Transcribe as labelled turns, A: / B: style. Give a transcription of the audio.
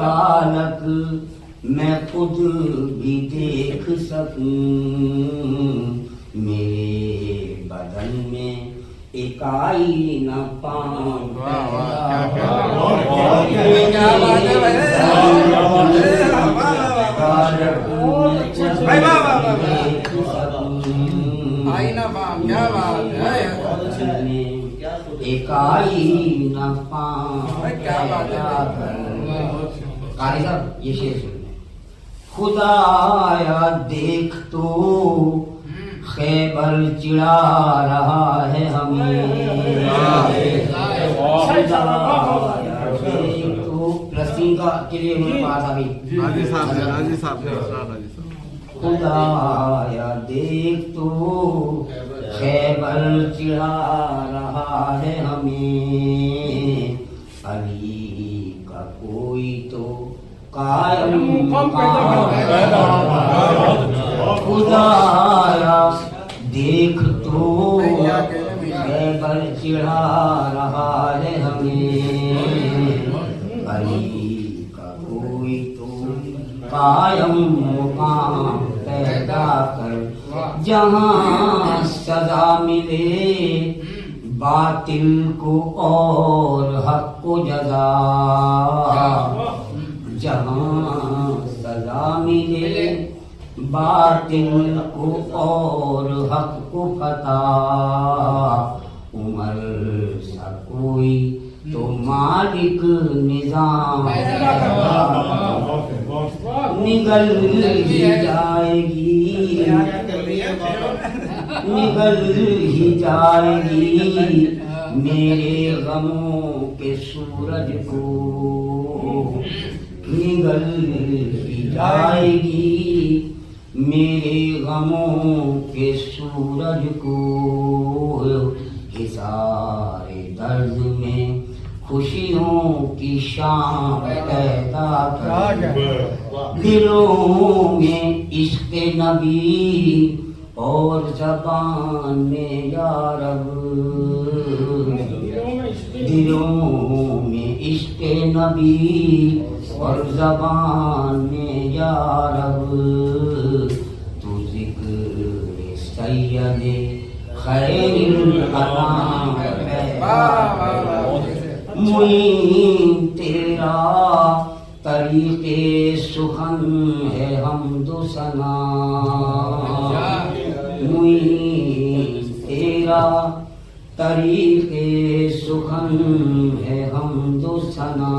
A: कालक मैं खुद भी देख सकूं, मेरे बदन में इकाई न पाऊं। इकाई न पाऊं। कारी साहब ये शेर सुनिए। खुदाया देख तो खैबर चिढ़ा रहा है हमें, तो प्लसिंग का के लिए मेरे पास अभी राजी साहब खुदाया देख तो खैबर चिढ़ा रहा है हमें, अली का कोई तो कायम खुदाया देख तो खैबर चिढ़ा रहा है हमें, अली का कोई तो कायम मुकाम पैदा कर, जहाँ सजा मिले बातिल को और हक को जजा, जहाँ सजा मिले बातिल को और हक को फता, उमर सा कोई तो मालिक निजाम निगल ही जाएगी, निगल ही जाएगी मेरे गमों के सूरज को, निगल ही जाएगी मेरे गमों के सूरज को, हिसारे दर्द में खुशियों की शाम पैदा कर, दिलों में इश्क़ नबी और ज़बान में या रब, दिलों में इश्क़ नबी और ज़बान में या रब, तू ज़िक्र सैयदे खैरुल अनाम मुईन तेरा तरीक़े सुखन है हमदो सना, मुईन तेरा तरीक़े सुखन है हमदो सना।